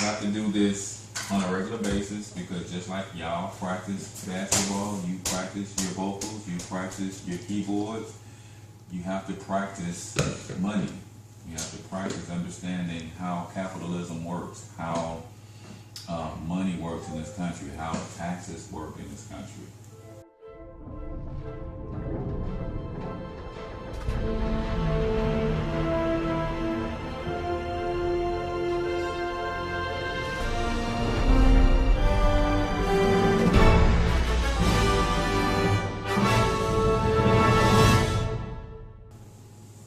have to do this on a regular basis because just like y'all practice basketball, you practice your vocals, you practice your keyboards, you have to practice money. You have to practice understanding how capitalism works, how money works in this country, how taxes work in this country.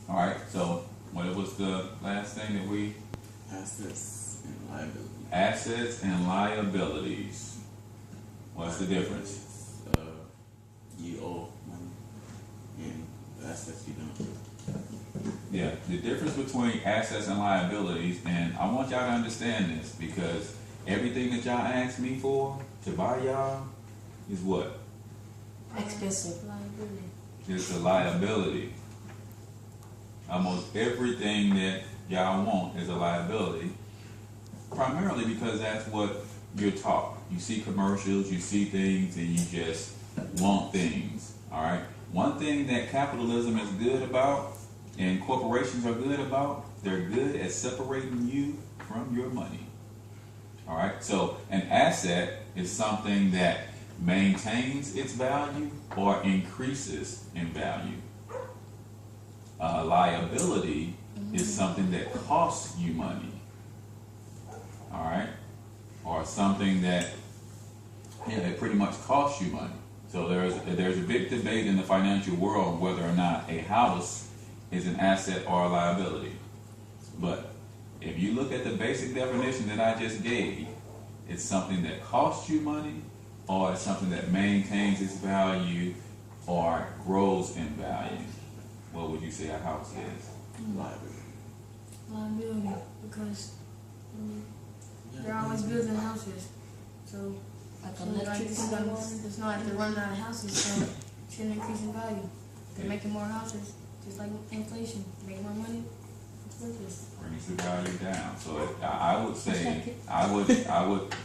All right, so what was the last thing that we? Assets and liabilities. Assets and liabilities. What's the difference? You owe money, and the assets you don't. Yeah, the difference between assets and liabilities, and I want y'all to understand this because everything that y'all ask me for to buy y'all is what? Expensive. Liability. It's a liability. Almost everything that y'all want is a liability, primarily because that's what you're taught. You see commercials, you see things, and you just want things, all right? One thing that capitalism is good about and corporations are good about, they're good at separating you from your money, all right? So an asset is something that maintains its value or increases in value. A liability is something that costs you money, all right? Or something that, it pretty much costs you money. So there's a big debate in the financial world whether or not a house is an asset or a liability. But if you look at the basic definition that I just gave, it's something that costs you money or it's something that maintains its value or grows in value. What would you say a house is? Liability, because they're always building houses. So, Like so electric it's not like they're running out of houses, so it shouldn't increase in value. They're making more houses, just like inflation. Make more money, it's worth it. Brings the value down. So I would say, I would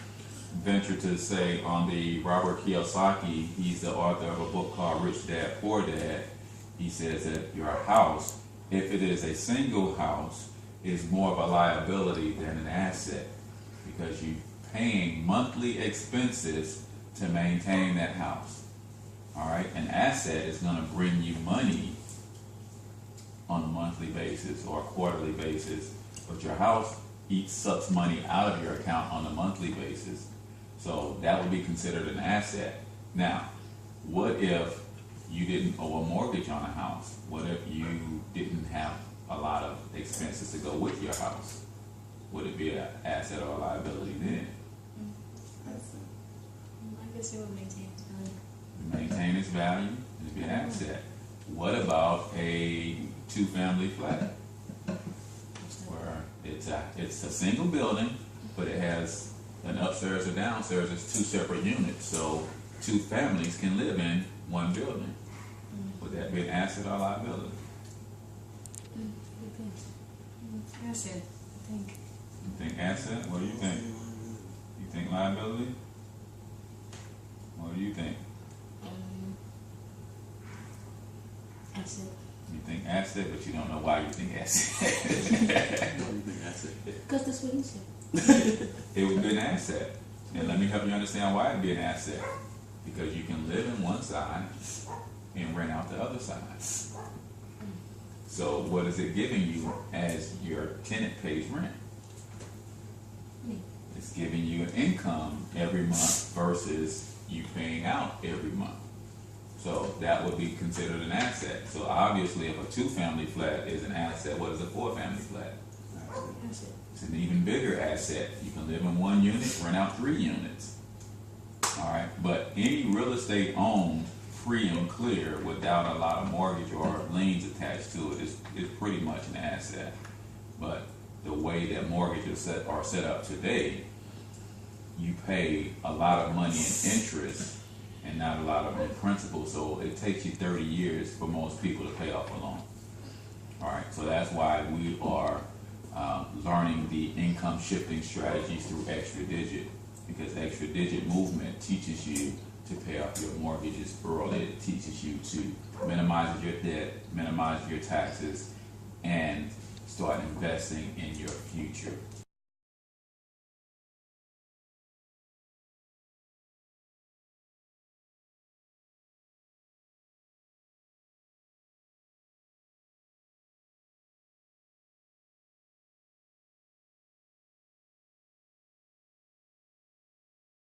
venture to say on the Robert Kiyosaki, he's the author of a book called Rich Dad, Poor Dad. He says that your house, if it is a single house, is more of a liability than an asset because you're paying monthly expenses to maintain that house. All right, an asset is going to bring you money on a monthly basis or a quarterly basis, but your house sucks money out of your account on a monthly basis. So that would be considered an asset. Now, what if you didn't owe a mortgage on a house? What if you didn't have a lot of expenses to go with your house? Would it be an asset or a liability then? I guess it would maintain its value. Maintain its value, it'd be an asset. What about a two-family flat? Where it's a single building, but it has an upstairs or downstairs. It's two separate units, so two families can live in one building. Would that be an asset or liability? Asset, I think. You think asset? What do you think? You think liability? What do you think? Asset. You think asset, but you don't know why you think asset. Why do you think asset? Because that's what he said. It would be an asset. And let me help you understand why it'd be an asset. Because you can live in one side and rent out the other side. So what is it giving you as your tenant pays rent? It's giving you an income every month versus you paying out every month. So that would be considered an asset. So obviously if a two-family flat is an asset, what is a four-family flat? Asset. It's an even bigger asset. You can live in one unit, rent out 3 units. All right, but any real estate owned free and clear without a lot of mortgage or liens attached to it is pretty much an asset. But the way that mortgages are set up today, you pay a lot of money in interest and not a lot of in principal. So it takes you 30 years for most people to pay off a loan. All right, so that's why we are learning the income shifting strategies through extra digit, because extra digit movement teaches you to pay off your mortgages early. It teaches you to minimize your debt, minimize your taxes, and start investing in your future.